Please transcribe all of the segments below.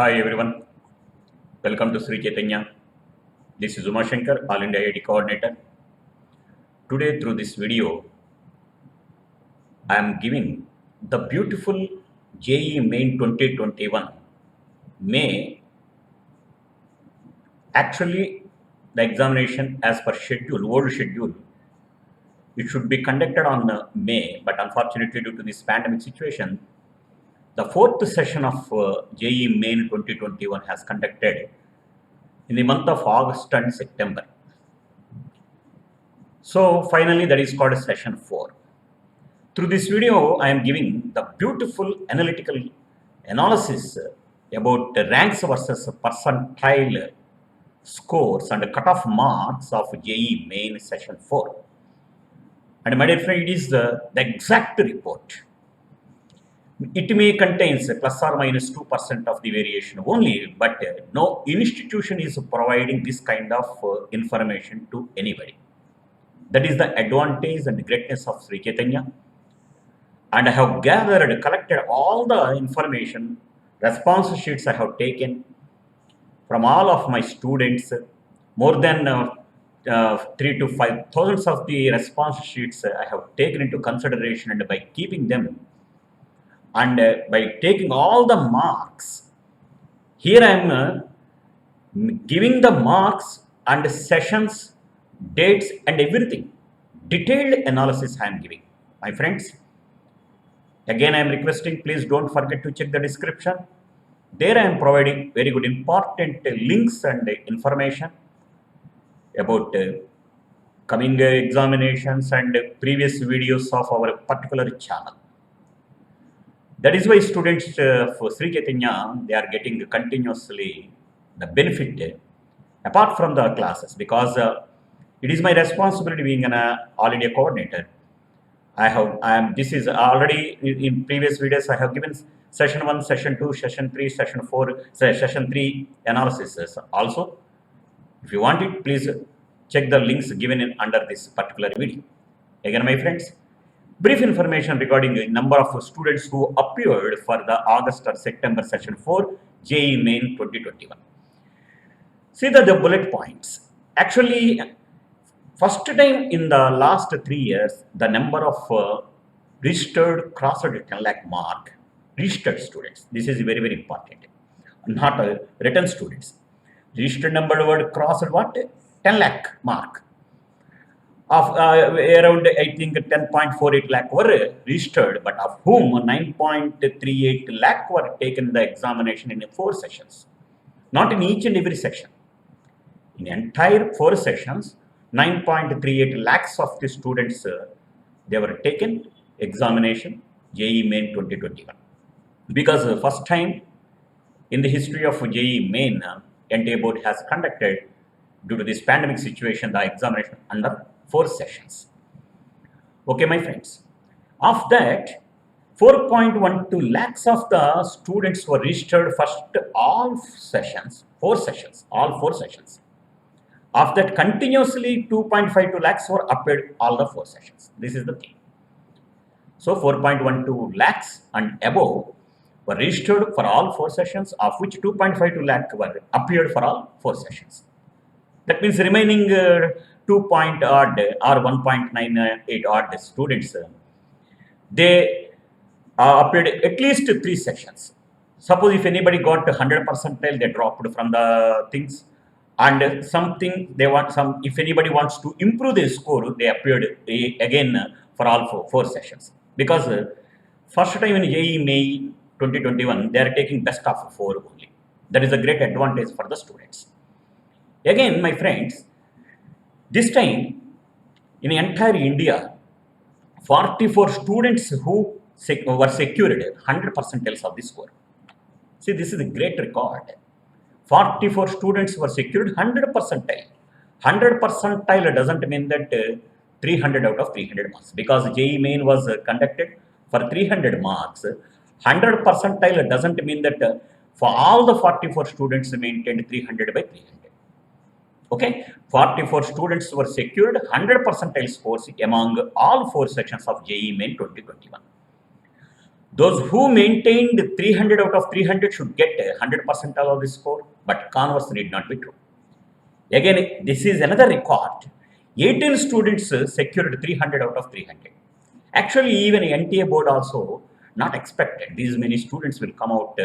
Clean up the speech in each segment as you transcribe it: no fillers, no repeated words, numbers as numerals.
Hi everyone, welcome to Sri Chaitanya. This is Uma Shankar, All India IIT Coordinator. Today through this video, I am giving the beautiful JEE Main 2021 May. Actually, the examination as per schedule, old schedule, it should be conducted on May, but unfortunately due to this pandemic situation, the fourth session of JEE Main 2021 has conducted in the month of August and September. So finally that is called session 4. Through this video, I am giving the beautiful analytical analysis about the ranks versus percentile scores and cutoff marks of JEE Main session 4. And my dear friend, it is the exact report. It may contains plus or minus 2% of the variation only, but no institution is providing this kind of information to anybody. That is the advantage and greatness of Sri Chaitanya. And I have gathered, collected all the information, response sheets I have taken from all of my students, more than 3 to 5 thousands of the response sheets I have taken into consideration, and by keeping them and by taking all the marks, here I am giving the marks and sessions, dates and everything. Detailed analysis I am giving. My friends, again I am requesting, please don't forget to check the description. There I am providing very good important links and information about coming examinations and previous videos of our particular channel. That is why students for Sri Chaitanya, they are getting continuously the benefit apart from the classes, because it is my responsibility being an all India coordinator. This is already in previous videos I have given session 1, session 2, session 3, session 4, session 3 analysis also. If you want it, please check the links given in under this particular video. Again, my friends, brief information regarding the number of students who appeared for the August or September session 4 JEE Main 2021. See the bullet points. Actually, first time in the last 3 years, the number of registered crossed 10 lakh mark registered students. This is very, very important. Not written students. Registered number word crossed what? 10 lakh mark. Of around, I think, 10.48 lakh were registered, but of whom 9.38 lakh were taken the examination in 4 sessions. Not in each and every section. In entire 4 sessions, 9.38 lakhs of the students, they were taken examination JEE Main 2021. Because the first time in the history of JEE Main, NTA board has conducted, due to this pandemic situation, the examination under 4 sessions. Okay, my friends. Of that, 4.12 lakhs of the students were registered first all sessions, 4 sessions, all 4 sessions. Of that, continuously 2.52 lakhs were appeared all the 4 sessions. This is the thing. So 4.12 lakhs and above were registered for all 4 sessions, of which 2.52 lakh were appeared for all 4 sessions. That means remaining 2 point odd or 1.98 odd students, they appeared at least 3 sessions. Suppose if anybody got 100 percentile, they dropped from the things, and something they want some. If anybody wants to improve their score, they appeared again for all 4 sessions. Because first time in JEE May 2021, they are taking best of 4 only. That is a great advantage for the students. Again, my friends, this time in entire India, 44 students who were secured 100 percentiles of the score. See, this is a great record. 44 students were secured 100 percentile. 100 percentile doesn't mean that 300 out of 300 marks, because JEE Main was conducted for 300 marks. 100 percentile doesn't mean that for all the 44 students maintained 300 by 300. Okay, 44 students were secured 100 percentile scores among all 4 sections of JEE Main 2021. Those who maintained 300 out of 300 should get 100% of the score, but converse need not be true. Again, this is another record. 18 students secured 300 out of 300. Actually, even NTA board also not expected these many students will come out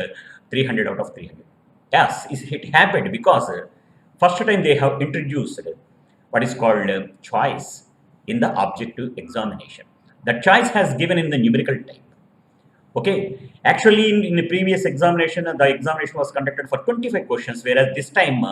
300 out of 300. Yes, it happened because first time they have introduced what is called choice in the objective examination. The choice has given in the numerical type. Okay, actually in the previous examination, the examination was conducted for 25 questions, whereas this time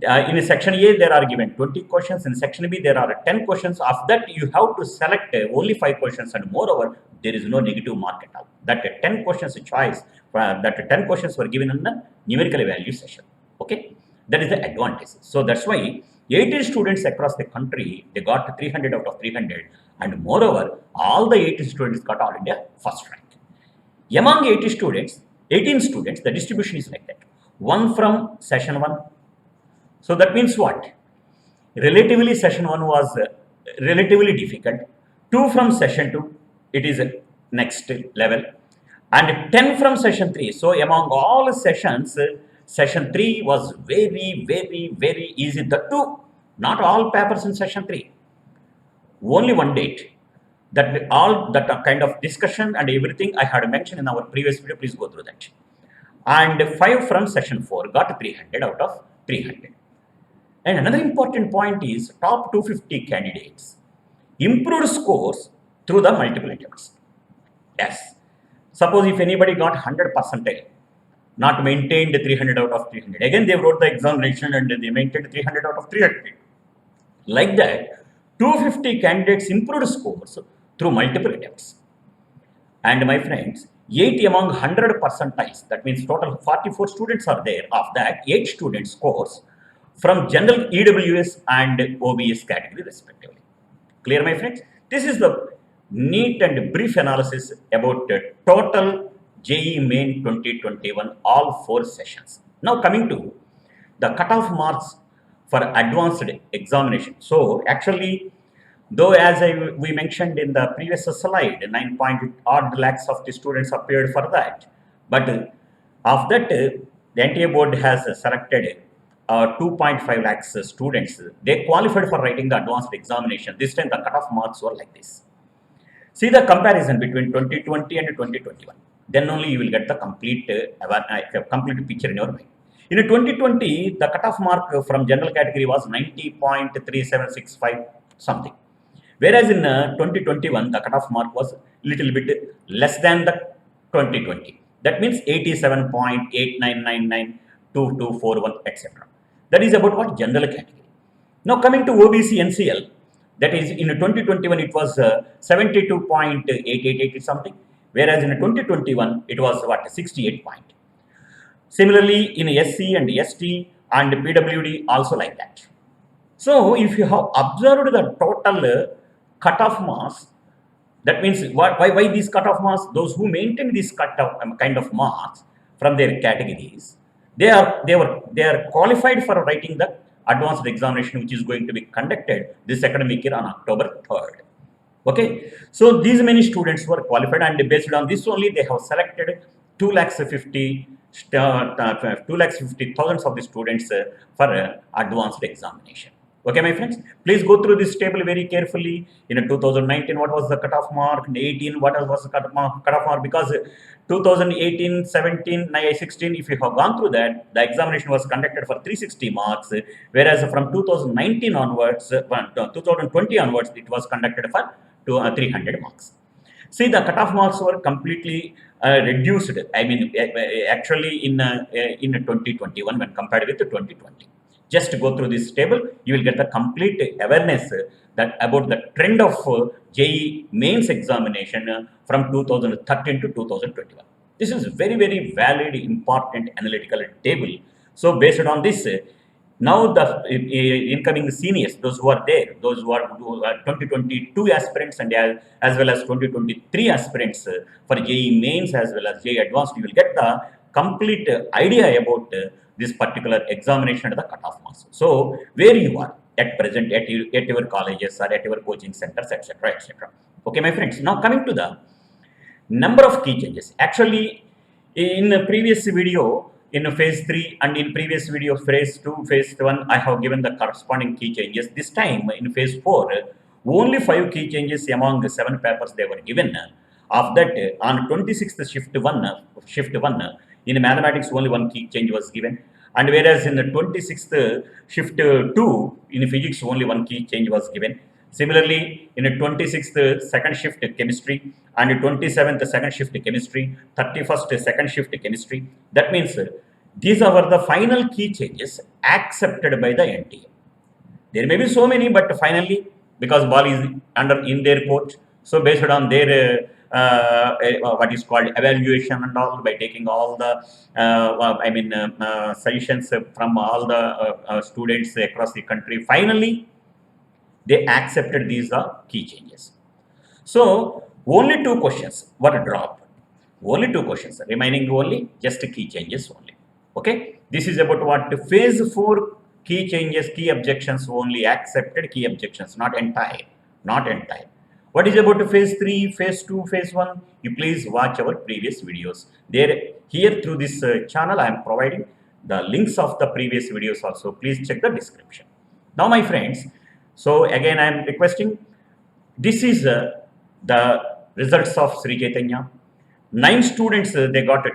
in section A there are given 20 questions, in section B there are 10 questions. Of that you have to select only 5 questions, and moreover there is no negative mark at all. That 10 questions choice, that 10 questions were given in the numerical value session. Okay, that is the advantage. So that's why 18 students across the country, they got 300 out of 300, and moreover all the 18 students got all India first rank. Among 18 students, the distribution is like that. One from session 1. So that means what? Relatively session 1 was relatively difficult. 2 from session 2, it is next level. And 10 from session 3. So among all sessions, session 3 was very, very, very easy. That too, not all papers in session 3. Only one date. That all that kind of discussion and everything I had mentioned in our previous video. Please go through that. And 5 from session 4 got 300 out of 300. And another important point is top 250 candidates improved scores through the multiple attempts. Yes. Suppose if anybody got 100 percentile, not maintained 300 out of 300. Again, they wrote the examination and they maintained 300 out of 300. Like that, 250 candidates improved scores through multiple attempts. And my friends, 8 among 100 percentiles, that means total 44 students are there. Of that, 8 students scores from general EWS and OBS category respectively. Clear, my friends? This is the neat and brief analysis about total JEE Main 2021, all 4 sessions. Now coming to the cutoff marks for advanced examination. So actually, though as we mentioned in the previous slide, 9.odd lakhs of the students appeared for that. But of that, the NTA board has selected 2.5 lakhs students. They qualified for writing the advanced examination. This time the cutoff marks were like this. See the comparison between 2020 and 2021. Then only you will get the complete picture in your mind. In 2020, the cutoff mark from general category was 90.3765 something. Whereas in 2021, the cutoff mark was little bit less than the 2020. That means 87.89992241, etc. That is about what? General category. Now coming to OBC NCL, that is in 2021 it was 72.888 something, whereas in 2021 it was what? 68 point. Similarly in SC and ST and PWD also like that. So if you have observed the total cutoff marks, that means why these cutoff marks? Those who maintain this cutoff kind of marks from their categories, they are qualified for writing the advanced examination, which is going to be conducted this academic year on October 3rd. Okay, so these many students were qualified, and based on this only they have selected 2,50,000 of the students for advanced examination. Okay, my friends, please go through this table very carefully. In 2019, what was the cutoff mark? In 18, what was the cutoff mark? Because 2018, 17, 16, if you have gone through that, the examination was conducted for 360 marks, whereas from 2019 onwards, 2020 onwards, it was conducted for 300 marks. See, the cutoff marks were completely reduced. I mean, actually in 2021 when compared with 2020. Just go through this table, you will get the complete awareness that about the trend of JEE mains examination from 2013 to 2021. This is very, very valid, important analytical table. So based on this, now the incoming seniors, those who are there, those who are 2022 aspirants and as well as 2023 aspirants for JEE mains as well as JEE advanced, you will get the complete idea about this particular examination and the cutoff marks. So where you are at present at your colleges or at your coaching centers, etc., etc. Okay, my friends. Now coming to the number of key changes. Actually, in the previous video, in phase 3 and in previous video, phase 2, phase 1, I have given the corresponding key changes. This time in phase 4, only 5 key changes among the 7 papers they were given. Of that, on 26th shift 1, in mathematics, only 1 key change was given. And whereas in the 26th shift 2, in physics, only 1 key change was given. Similarly, in the 26th second shift chemistry and 27th second shift chemistry, 31st second shift chemistry. That means these are the final key changes accepted by the NTA. There may be so many, but finally, because ball is under in their court, so based on their what is called evaluation and all, by taking all the suggestions from all the students across the country, finally they accepted these key changes. So only 2 questions were dropped. Only 2 questions remaining, only just key changes only. Okay, this is about what phase 4 key changes, key objections only accepted, key objections not entire. What is about phase 3, phase 2, phase 1? You please watch our previous videos. There, here through this channel, I am providing the links of the previous videos also. Please check the description. Now, my friends, so again, I am requesting. This is the results of Sri Chaitanya. 9 students they got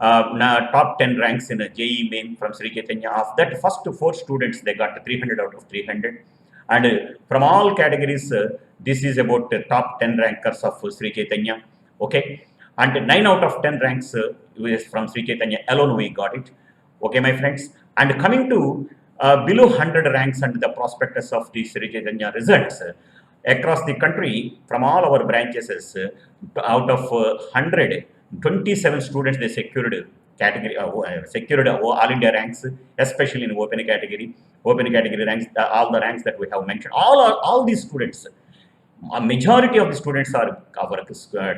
top 10 ranks in a JEE main from Sri Chaitanya. Of that, first 4 students they got 300 out of 300. And from all categories, this is about the top 10 rankers of Sri Chaitanya. Okay, and 9 out of 10 ranks is from Sri Chaitanya alone we got it. Okay, my friends. And coming to below 100 ranks and the prospectus of the Sri Chaitanya results across the country from all our branches, out of 100, 27 students they secured category secured all India ranks, especially in open category ranks, all the ranks that we have mentioned. All these students, a majority of the students are our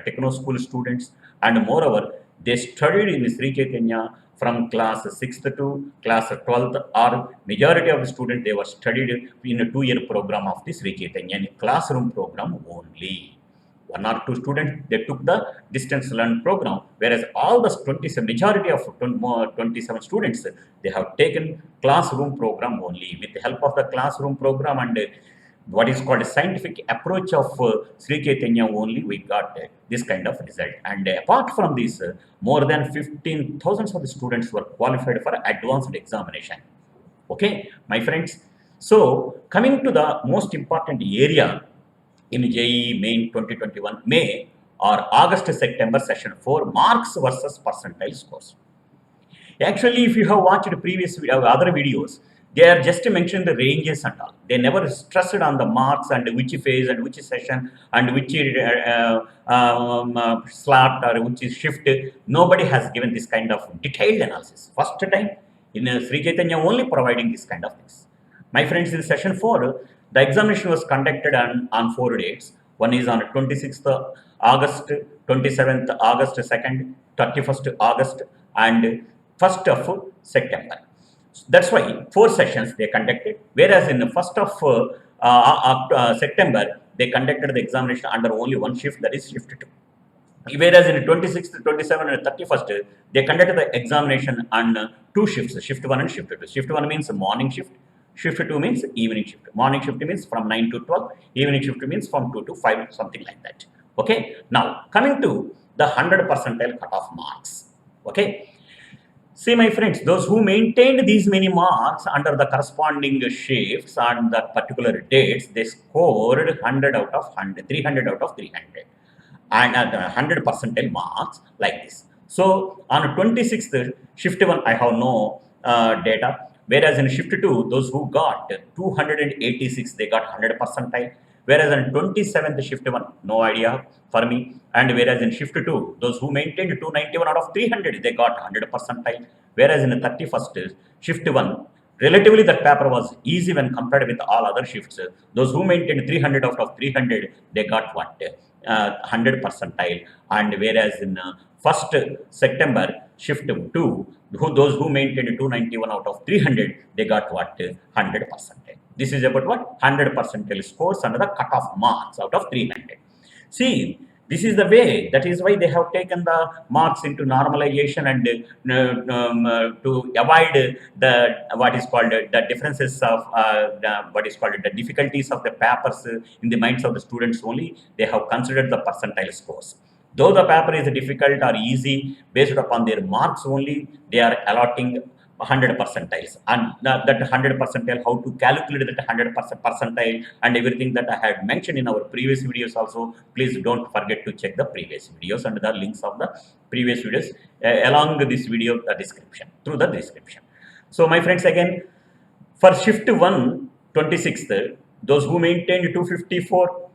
techno school students, and moreover they studied in Sri Chaitanya from class 6th to class 12th, or majority of the students they were studied in a 2-year program of the Sri Chaitanya in classroom program only. 1 or 2 students they took the distance learn program, whereas all the 27 majority of 27 students they have taken classroom program only. With the help of the classroom program and what is called a scientific approach of Sri Chaitanya only, we got this kind of result. And apart from this, more than 15,000 of the students were qualified for advanced examination. Okay, my friends. So coming to the most important area in JEE Main 2021 May or August-September session 4, marks versus percentile scores. Actually, if you have watched previous other videos, they are just mentioning the ranges and all. They never stressed on the marks and which phase and which session and which slot or which shift. Nobody has given this kind of detailed analysis. First time in Sri Chaitanya only providing this kind of things. My friends, in session 4, the examination was conducted on 4 dates. One is on 26th August, 27th August 2nd, 31st August, and 1st of September. That's why 4 sessions they conducted, whereas in the 1st of September, they conducted the examination under only 1 shift, that is shift 2. Whereas in 26th, 27th and 31st, they conducted the examination on 2 shifts, shift 1 and shift 2. Shift 1 means morning shift, shift 2 means evening shift. Morning shift means from 9 to 12, evening shift means from 2 to 5, something like that. Okay, now coming to the 100 percentile cutoff marks. Okay. See, my friends, those who maintained these many marks under the corresponding shifts on that particular dates, they scored 100 out of 100, 300 out of 300, and at 100 percentile marks like this. So on 26th shift 1, I have no data, whereas in shift 2, those who got 286, they got 100 percentile. Whereas in 27th shift 1, no idea for me. And whereas in shift 2, those who maintained 291 out of 300, they got 100 percentile. Whereas in the 31st shift 1, relatively that paper was easy when compared with all other shifts. Those who maintained 300 out of 300, they got what? 100 percentile. And whereas in 1st September shift 2, those who maintained 291 out of 300, they got what? 100 percentile. This is about what? 100 percentile scores under the cutoff marks out of 300. See, This is the way. That is why they have taken the marks into normalization and to avoid the what is called the differences of what is called the difficulties of the papers in the minds of the students only. They have considered the percentile scores. Though the paper is difficult or easy, based upon their marks only, they are allotting 100 percentiles, and that 100 percentile, how to calculate that 100 percentile and everything that I had mentioned in our previous videos also. Please don't forget to check the previous videos and the links of the previous videos along this video, the description, through the description. So my friends, again, for shift 1, 26th, those who maintained 254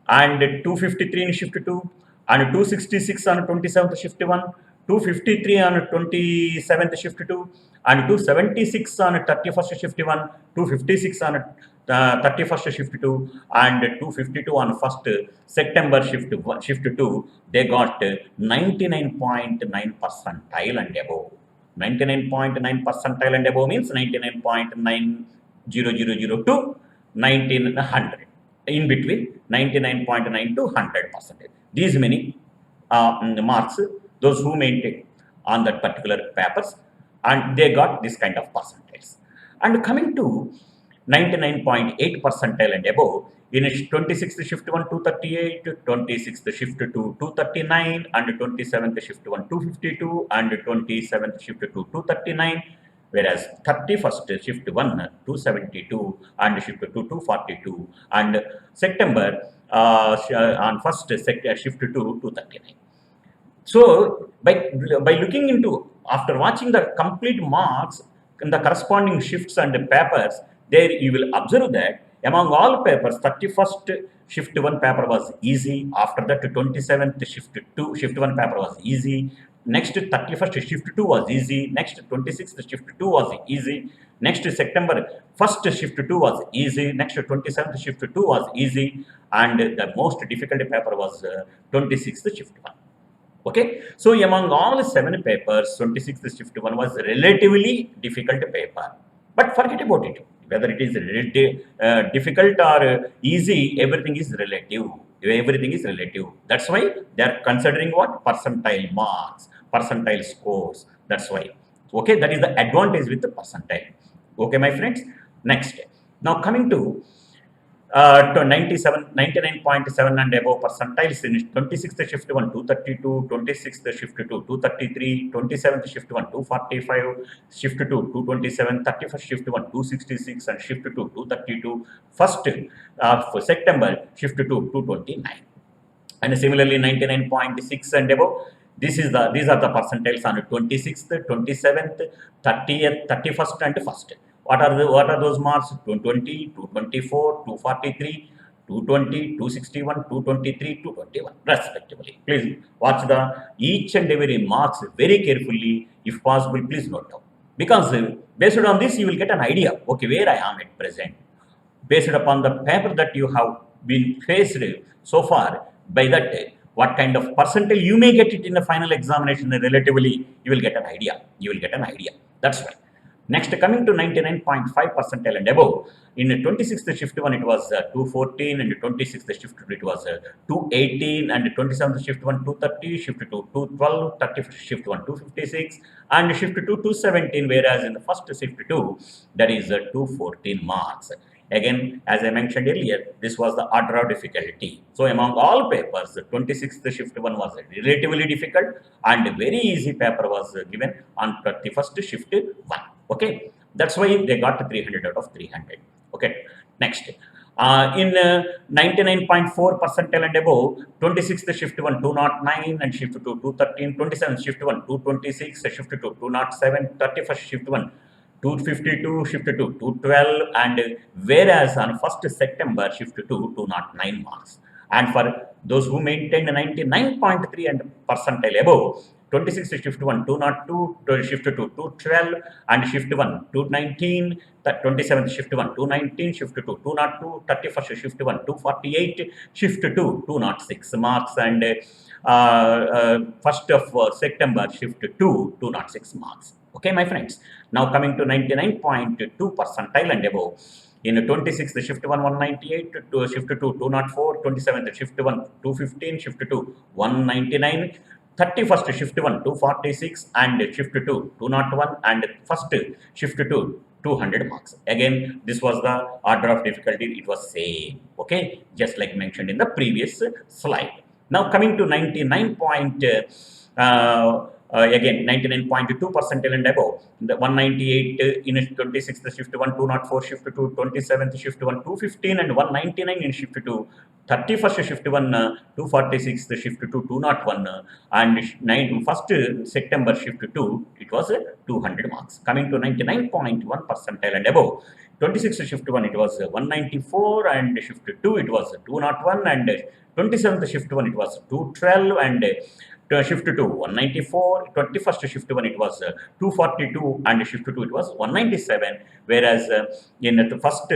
and 253 in shift 2 and 266 on 27th shift 1, 253 on 27th shift 2 and 276 on 31st shift 1, 256 on 31st shift 2 and 252 on 1st September shift 2, they got 99.9 percentile and above. 99.9 percentile and above means 99.90002 to 1900, in between 99.9 to 100%. These many marks those who maintain on that particular papers, and they got this kind of percentiles. And coming to 99.8 percentile and above, in 26th shift 1 238, 26th shift 2 239, and 27th shift 1 252, and 27th shift 2 239, whereas 31st shift 1 272 and shift 2 242, and September on first shift 2 239. So by looking into, after watching the complete marks in the corresponding shifts and papers, there you will observe that among all papers, 31st shift 1 paper was easy. After that, 27th shift 1 paper was easy. Next, 31st shift 2 was easy. Next, 26th shift 2 was easy. Next, September 1st shift 2 was easy. Next, 27th shift 2 was easy. And the most difficult paper was 26th shift 1. Okay, so among all 7 papers, 26th shift 1 was relatively difficult paper. But forget about it. Whether it is difficult or easy, everything is relative. Everything is relative. That's why they are considering what? Percentile marks, percentile scores. That's why. Okay, that is the advantage with the percentile. Okay, my friends. Next, now coming to 99.7 and above percentiles in 26th shift 1 232, 26th shift 2 233, 27th shift 1 245, shift 2 227, 31st shift 1 266, and shift 2 232, first for September shift 2 229. And similarly 99.6 and above, these are the percentiles on 26th, 27th, 30th, 31st, and 1st. What are those marks? 220, 224, 243, 220, 261, 223, 221, respectively. Please watch the each and every marks very carefully. If possible, please note down. Because based on this, you will get an idea, okay, where I am at present. Based upon the paper that you have been faced so far, by that, what kind of percentile you may get it in the final examination, relatively, you will get an idea. You will get an idea. That's right. Next, coming to 99.5 percentile and above, in 26th shift 1 it was 214, and 26th shift 2 it was 218, and 27th shift 1 230, shift 2 212, 30th shift 1 256, and shift 2 217, whereas in the first shift 2 that is 214 marks. Again, as I mentioned earlier, this was the order of difficulty. So among all papers, the 26th shift 1 was relatively difficult, and very easy paper was given on 31st shift 1. Okay, that's why they got 300 out of 300. Okay, next. In 99.4 percentile and above, 26th shift 1 209, and shift 2 213, 27th shift 1 226, shift 2 207, 31st shift 1 252, shift 2 212, and whereas on 1st September shift 2 209 marks. And for those who maintained 99.3 and percentile above, 26th shift 1 202, shift 2 212, and shift 1 219, 27th shift 1 219, shift 2 202, 31st shift 1 248, shift 2 206 marks, and 1st of September shift 2 206 marks. Okay, my friends. Now coming to 99.2 percentile and above. In 26th shift 1 198, to shift 2 204, 27th shift 1 215, shift 2 199, 31st shift 1 246, and shift 2 201, and first shift 2 200 marks. Again, this was the order of difficulty, it was same, okay, just like mentioned in the previous slide. Now coming to 99 point, again 99.2 percentile and above, the 198 in 26th shift 1 204, shift 2 27th shift 1 215, and 199 in shift 2 31st shift 1 246, shift 2 201, and 1st September shift 2, it was 200 marks. Coming to 99.1 percentile and above, 26th shift 1 it was 194, and shift 2 it was 201, and 27th shift 1 it was 212, and shift 2 194, 21st shift 1 it was 242, and shift 2 it was 197, whereas in the first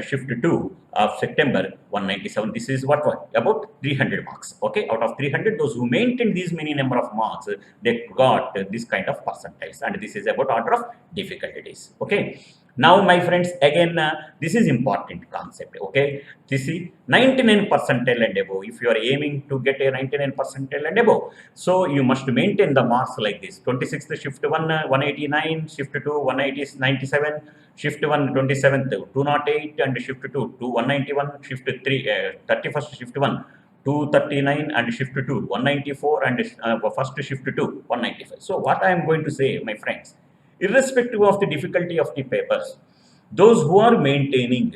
shift 2 of September 197. This is what about 300 marks, okay. Out of 300, those who maintained these many number of marks, they got this kind of percentiles, and this is about order of difficulties, okay. Now my friends, again this is important concept, okay. This is 99 percentile and above. If you are aiming to get a 99 percentile and above, so you must maintain the marks like this: 26th shift 1 189, shift 2 180 97, shift 1 27th 208, and shift 2 to 191, shift 3 31st shift 1 239, and shift 2 194, and first shift 2 195. So what I am going to say, my friends, irrespective of the difficulty of the papers, those who are maintaining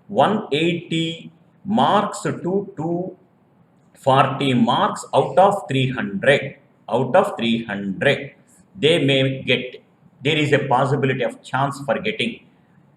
180 marks to 240 marks out of 300, they may get, there is a possibility of chance for getting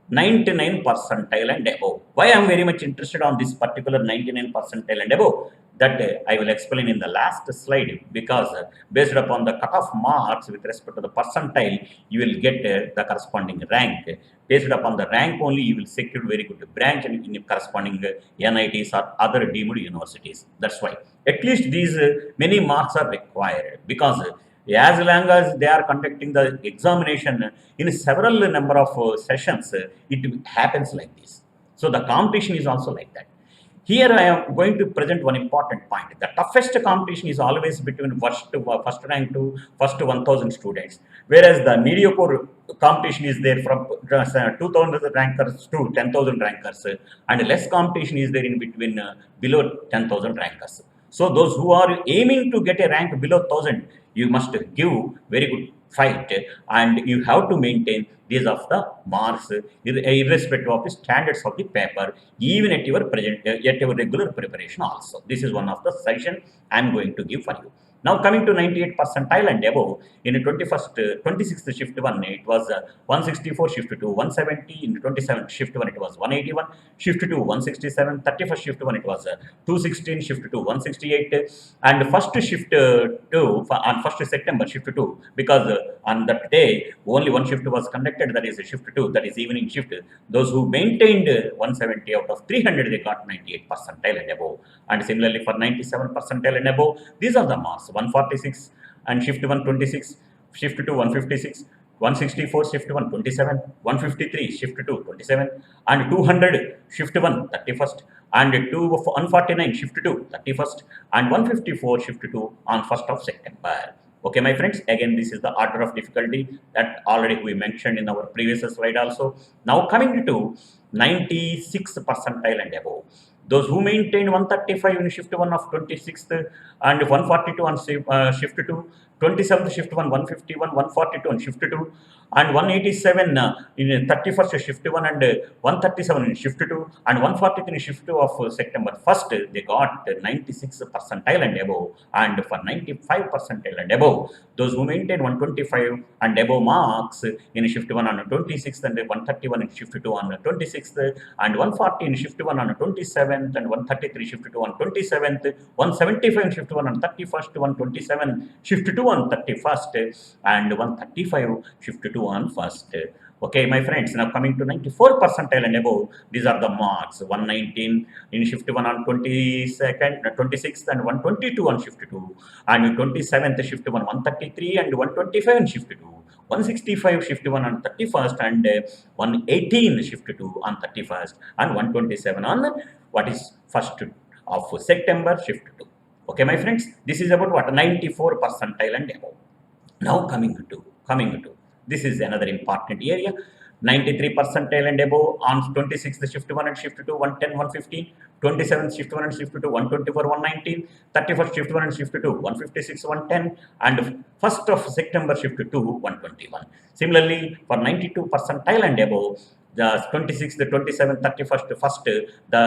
99 percentile and above. Why I am very much interested on this particular 99 percentile and above, that I will explain in the last slide, because based upon the cutoff marks with respect to the percentile, you will get the corresponding rank. Based upon the rank only, you will secure very good branch in corresponding NITs or other deemed universities. That's why at least these many marks are required, because as long as they are conducting the examination in several number of sessions, it happens like this. So the competition is also like that. Here I am going to present one important point. The toughest competition is always between first rank to first 1000 students, whereas the mediocre competition is there from 2000 rankers to 10,000 rankers, and less competition is there in between below 10,000 rankers. So those who are aiming to get a rank below 1000, you must give very good fight, and you have to maintain these of the marks irrespective of the standards of the paper, even at your regular preparation also. This is one of the suggestion I am going to give for you. Now coming to 98 percentile and above, in 26th shift 1 it was 164, shift 2 170, in 27th shift 1 it was 181, shift 2 167, 31st shift 1 it was 216, shift 2 168, and first shift 2 on 1st September shift 2, because on that day only one shift was conducted, that is shift 2, that is evening shift. Those who maintained 170 out of 300, they got 98 percentile and above. And similarly for 97 percentile and above, these are the marks: 146 and shift 126, shift 2 156, 164 shift 1 27, 153 shift 2 27, and 200 shift 1 31st, and 149 shift 2 31st, and 154 shift 2 on 1st of September. Okay, my friends, again this is the order of difficulty that already we mentioned in our previous slide also. Now coming to 96 percentile and above, those who maintain 135 in shift 1 of 26th, and 142 on shift 2, 27th shift 1 151, 142 on shift 2, and 187 in 31st shift 1, and 137 in shift 2, and 143 in shift 2 of September 1st, they got 96 percentile and above. And for 95 percentile and above, those who maintain 125 and above marks in shift 1 on 26th, and 131 in shift 2 on 26th, and 140 in shift 1 on 27th, and 133 shift 2 on 27th, 175 in shift 1 on 31st, 127 shift 2 on 31st, and 135 shift 2 on 1st. Okay, my friends, now coming to 94 percentile and above, these are the marks: 119 in shift 1 on 26th, and 122 on shift 2, and 27th shift 1 133, and 125 in shift 2, 165 shift 1 on 31st, and 118 shift 2 on 31st, and 127 on what is 1st of September shift 2. Okay, my friends, this is about what 94 percentile and above. Now coming to this is another important area. 93 percentile and above on 26th shift 1 and shift 2, 110, 115, 27th shift 1 and shift 2, 124, 119, 31st shift 1 and shift 2, 156, 110, and 1st of September shift 2, 121. Similarly, for 92 percentile and above, the 26th, the 27th, 31st, 1st, the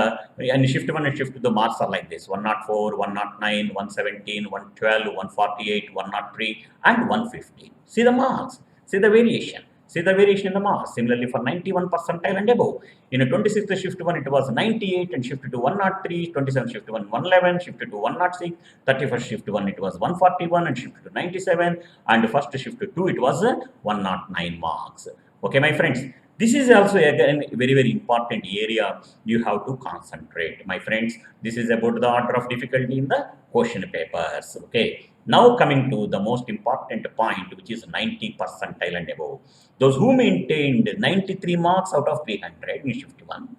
and shift 1 and shift 2, the marks are like this: 104, 109, 117, 112, 148, 103, and 115. See the marks, see the variation. See the variation in the marks. Similarly, for 91 percentile and above, in a 26th shift 1, it was 98, and shift to 103, 27th shift 1, 111, shift to 106, 31st shift 1, it was 141, and shift to 97, and first shift 2, it was 109 marks. Okay, my friends. This is also again a very important area you have to concentrate, my friends. This is about the order of difficulty in the question papers. Okay. Now coming to the most important point, which is 90 percentile and above. Those who maintained 93 marks out of 300 in shift 1,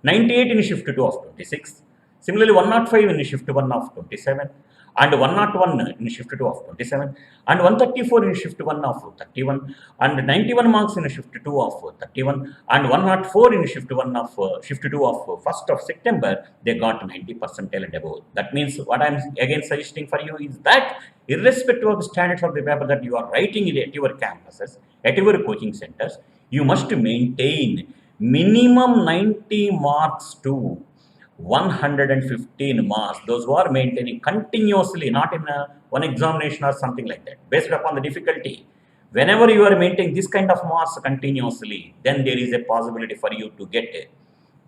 98 in shift 2 of 26, similarly 105 in shift 1 of 27, and 101 in shift 2 of 27, and 134 in shift 1 of 31, and 91 marks in shift 2 of 31, and 104 in shift 1 of shift 2 of 1st of September, they got 90 percentile and above. That means what I am again suggesting for you is that irrespective of the standards of the paper that you are writing it at your campuses, at your coaching centers, you must maintain minimum 90 marks to 115 marks. Those who are maintaining continuously, not in one examination or something like that, based upon the difficulty. Whenever you are maintaining this kind of marks continuously, then there is a possibility for you to get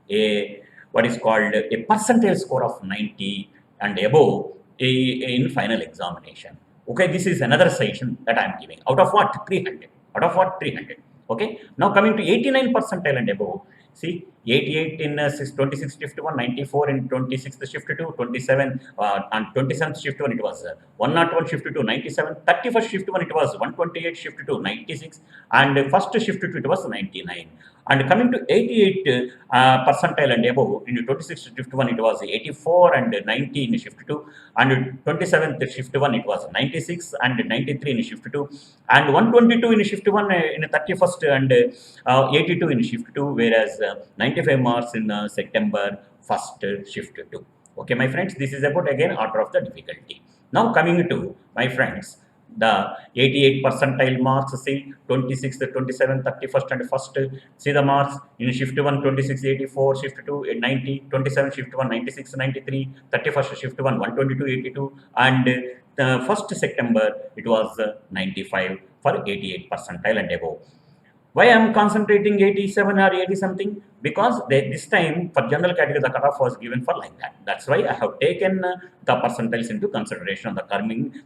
a what is called a percentage score of 90 and above in final examination. Okay, this is another suggestion that I am giving. Out of what? 300. Out of what? 300. Okay. Now coming to 89 percentile and above. See, 88 in 26th shift 1, 94 in 26th shift 2, 27 and 27th shift 1, it was 101 shift 2, 97, 31st shift 1, it was 128 shift 2, 96, and first shift 2, it was 99. And coming to 88 percentile and above, in 26th shift 1, it was 84, and 90 in shift 2, and 27th shift 1, it was 96, and 93 in shift 2, and 122 in shift 1 in 31st, and 82 in shift 2, whereas 95 marks in September 1st shift 2. Okay, my friends, this is about again order of the difficulty. Now coming to my friends, the 88 percentile marks, see 26th, 27th, 31st, and 1st. See the marks in shift 1, 26, 84, shift 2, 90, 27, shift 1, 96, 93, 31st, shift 1, 122, 82, and 1st September, it was 95 for 88 percentile and above. Why I am concentrating 87 or 80 something? Because this time for general category the cutoff was given for like that. That's why I have taken the percentiles into consideration, the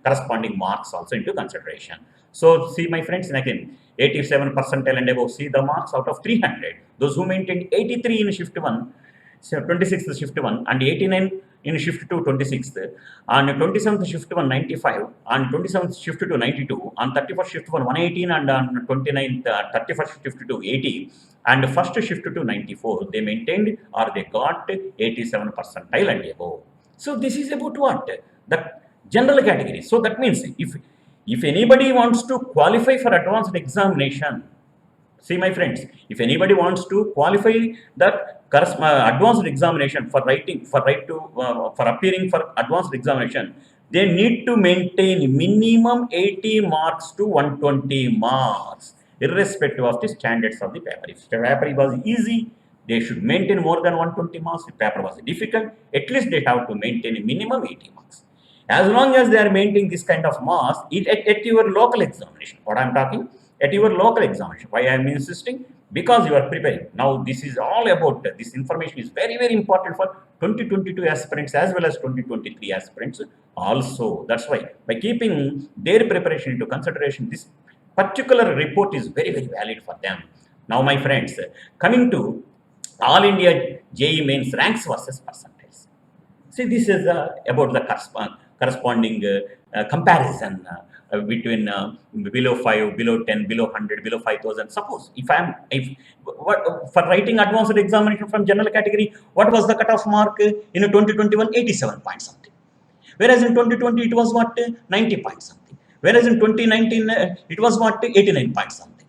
corresponding marks also into consideration. So see my friends, again 87 percentile and above, see the marks out of 300. Those who maintained 83 in shift 1, so 26th shift 1, and 89 in shift 2, 26th, and 27th shift 1, 95, and 27th shift 2, 92, on 31st shift 1, 118, and on 29th, 31st shift 2, 80, and first shift 2, 94, they maintained or they got 87 percentile and above. So this is about what? The general category. So that means if anybody wants to qualify for advanced examination, see my friends, if anybody wants to qualify that advanced examination for appearing for advanced examination, they need to maintain minimum 80 marks to 120 marks, irrespective of the standards of the paper. If the paper was easy, they should maintain more than 120 marks. If paper was difficult, at least they have to maintain a minimum 80 marks. As long as they are maintaining this kind of marks, at your local examination, what I am talking, at your local examination. Why I am insisting? Because you are preparing. Now this is all about, this information is very important for 2022 aspirants as well as 2023 aspirants also. That's why by keeping their preparation into consideration, this particular report is very valid for them. Now my friends, coming to All India JEE Mains ranks versus percentiles. See, this is about the corresponding comparison between below 5, below 10, below 100, below 5,000. Suppose if what for writing advanced examination from general category, what was the cutoff mark in 2021? 87 point something. Whereas in 2020 it was what 90 point something. Whereas in 2019 it was what 89 point something.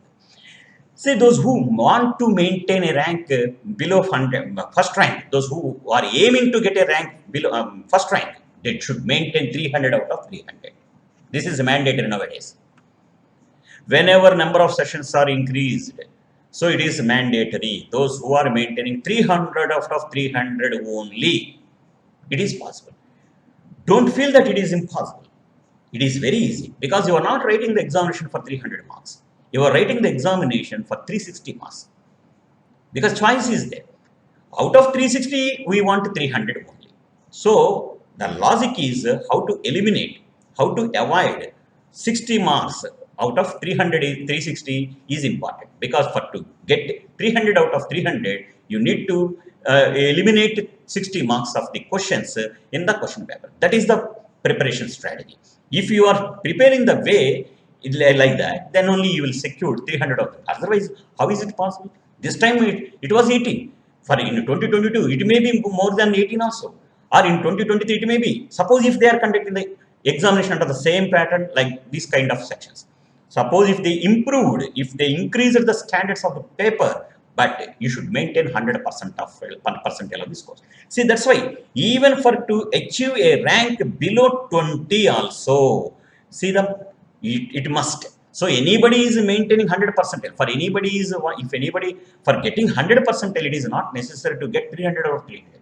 Say those who want to maintain a rank below first rank, those who are aiming to get a rank below first rank, they should maintain 300 out of 300. This is mandatory nowadays. Whenever number of sessions are increased, so it is mandatory. Those who are maintaining 300 out of 300 only, it is possible. Don't feel that it is impossible. It is very easy because you are not writing the examination for 300 marks. You are writing the examination for 360 marks because choice is there. Out of 360, we want 300 only. So the logic is how to eliminate, how to avoid 60 marks out of 300 360 is important because for to get 300 out of 300, you need to eliminate 60 marks of the questions in the question paper. That is the preparation strategy. If you are preparing the way like that, then only you will secure 300 of them. Otherwise, how is it possible? This time it was 18. For in 2022, it may be more than 18 also. Or in 2023, it may be. Suppose if they are conducting the examination under the same pattern like these kind of sections. Suppose if they improved, if they increased the standards of the paper, but you should maintain 100% of percentile of this course. See, that's why even for to achieve a rank below 20 also, see it must. So anybody is maintaining 100 percentile. For anybody is, if anybody for getting 100 percentile, it is not necessary to get 300 out of 300.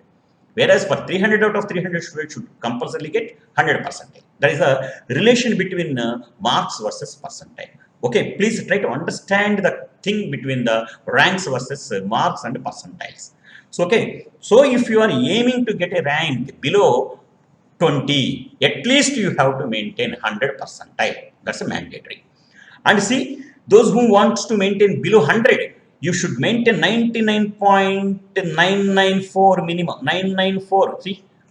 Whereas for 300 out of 300 students should compulsorily get 100 percentile. There is a relation between marks versus percentile. Okay, please try to understand the thing between the ranks versus marks and percentiles. So, okay, so if you are aiming to get a rank below 20, at least you have to maintain 100 percentile. That's a mandatory. And see, those who wants to maintain below 100, you should maintain 99.994 minimum. 994.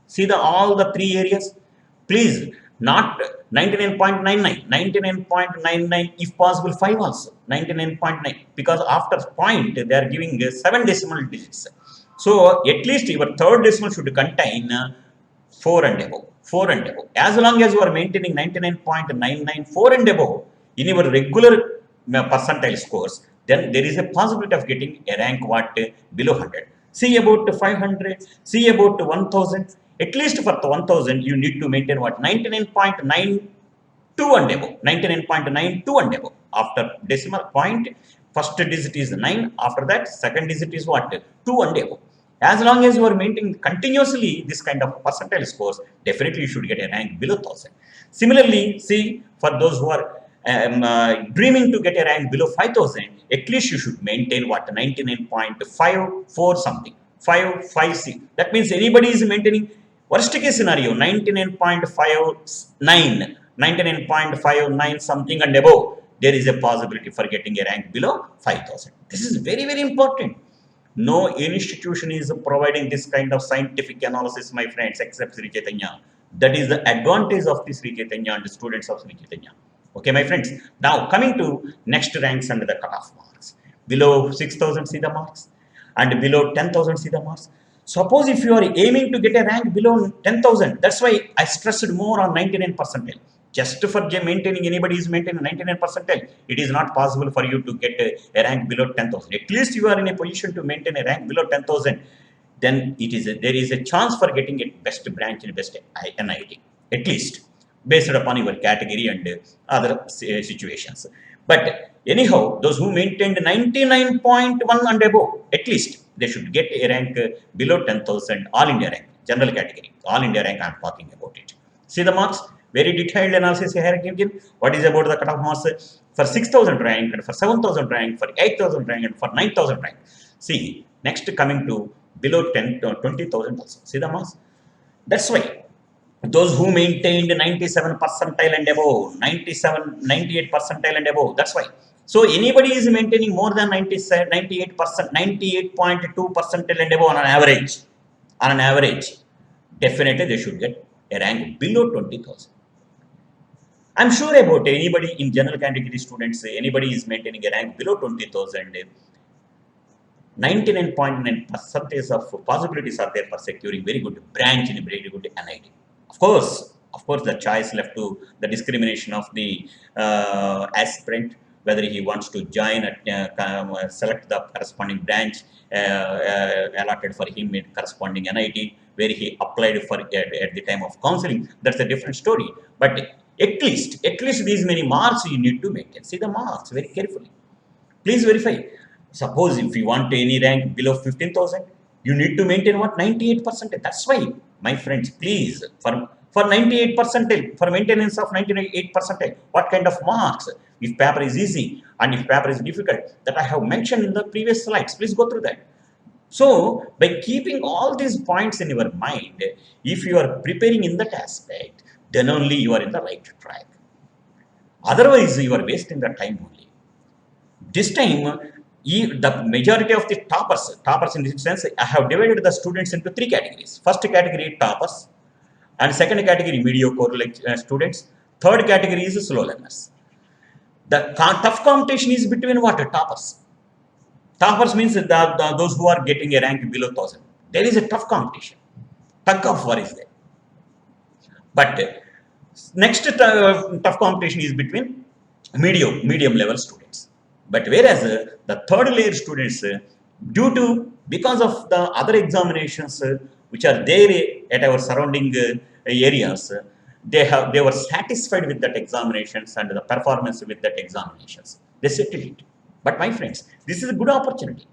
See all the three areas. Please, not 99.99, 99.99, if possible 5 also, 99.9, because after point they are giving 7 decimal digits. So at least your third decimal should contain 4 and above. 4 and above. As long as you are maintaining 99.994 and above in your regular percentile scores, then there is a possibility of getting a rank below 100. See about 500, see about 1000. At least for 1000, you need to maintain 99.92 and above. 99.92 and above. After decimal point, first digit is 9. After that, second digit is 2 and above. As long as you are maintaining continuously this kind of percentile scores, definitely you should get a rank below 1000. Similarly, see, for those who are dreaming to get a rank below 5000, at least you should maintain 99.54 something, 556. That means anybody is maintaining worst case scenario 99.59, 99.59 something and above. There is a possibility for getting a rank below 5000. This is very, very important. No institution is providing this kind of scientific analysis, my friends, except Sri Chaitanya. That is the advantage of the Sri Chaitanya and the students of Sri Chaitanya. Okay, my friends. Now, coming to next ranks under the cutoff marks. Below 6,000, see the marks. And below 10,000, see the marks. Suppose if you are aiming to get a rank below 10,000, that's why I stressed more on 99 percentile. Just for maintaining, anybody is maintaining 99 percentile, it is not possible for you to get a rank below 10,000. At least you are in a position to maintain a rank below 10,000. Then there is a chance for getting a best branch in best NIT. At least, based upon your category and other situations. But anyhow, those who maintained 99.1 and above, at least they should get a rank below 10,000, all India rank, general category, all India rank I am talking about it. See the marks, very detailed analysis here again. What is about the cutoff marks for 6,000 rank and for 7,000 rank, for 8,000 rank and for 9,000 rank. See, next coming to below 20,000 also. See the marks? That's why those who maintained 97 percentile and above, 98 percentile and above, that's why. So anybody is maintaining more than 98%, 98.2 percentile and above on an average, definitely they should get a rank below 20,000. I'm sure about anybody in general category students, anybody is maintaining a rank below 20,000, 99.9% of possibilities are there for securing very good branch in a very good NIT. Of course, the choice left to the discrimination of the aspirant, whether he wants to join at select the corresponding branch allotted for him in corresponding NIT, where he applied for at the time of counseling. That's a different story. But at least these many marks you need to maintain. See the marks very carefully. Please verify. Suppose if you want any rank below 15,000, you need to maintain what? 98%. That's why, my friends, please, for 98%, for maintenance of 98%, what kind of marks? If paper is easy and if paper is difficult, that I have mentioned in the previous slides, please go through that. So, by keeping all these points in your mind, if you are preparing in that aspect, then only you are in the right track. Otherwise, you are wasting the time only. This time, the majority of the toppers in this sense, I have divided the students into three categories. First category, toppers, and second category, mediocre students. Third category is slow learners. The tough competition is between what? Toppers. Toppers means those who are getting a rank below 1,000. There is a tough competition. Tug of war is there. But next tough competition is between medium level students. But whereas the third layer students, because of the other examinations which are there at our surrounding areas, they were satisfied with that examinations and the performance with that examinations. They settled it. But my friends, this is a good opportunity.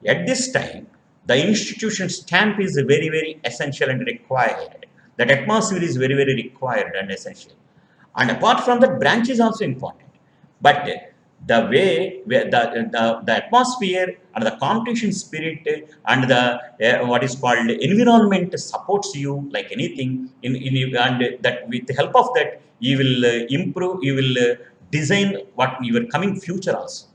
At this time, the institution stamp is very essential and required. That atmosphere is very required and essential. And apart from that, branch is also important. But the way the atmosphere and the competition spirit and the what is called environment supports you like anything and that with the help of that you will improve, you will design what your coming future also.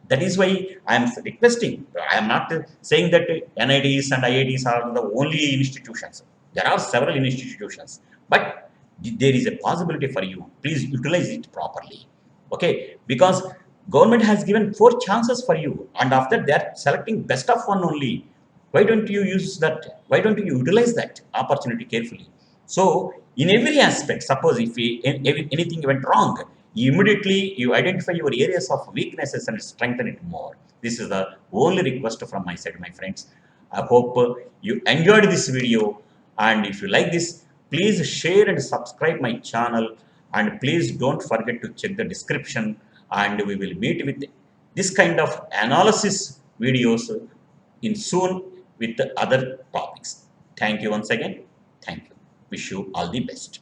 That is why I am requesting. I am not saying that NITs and IITs are the only institutions. There are several institutions, but there is a possibility for you. Please utilize it properly. Okay, because government has given 4 chances for you, and after they are selecting best of one only. Why don't you use that? Why don't you utilize that opportunity carefully? So, in every aspect, suppose if anything went wrong, immediately you identify your areas of weaknesses and strengthen it more. This is the only request from my side, my friends. I hope you enjoyed this video, and if you like this, please share and subscribe my channel, and please don't forget to check the description, and we will meet with this kind of analysis videos in soon with the other topics. Thank you once again. Thank you. Wish you all the best.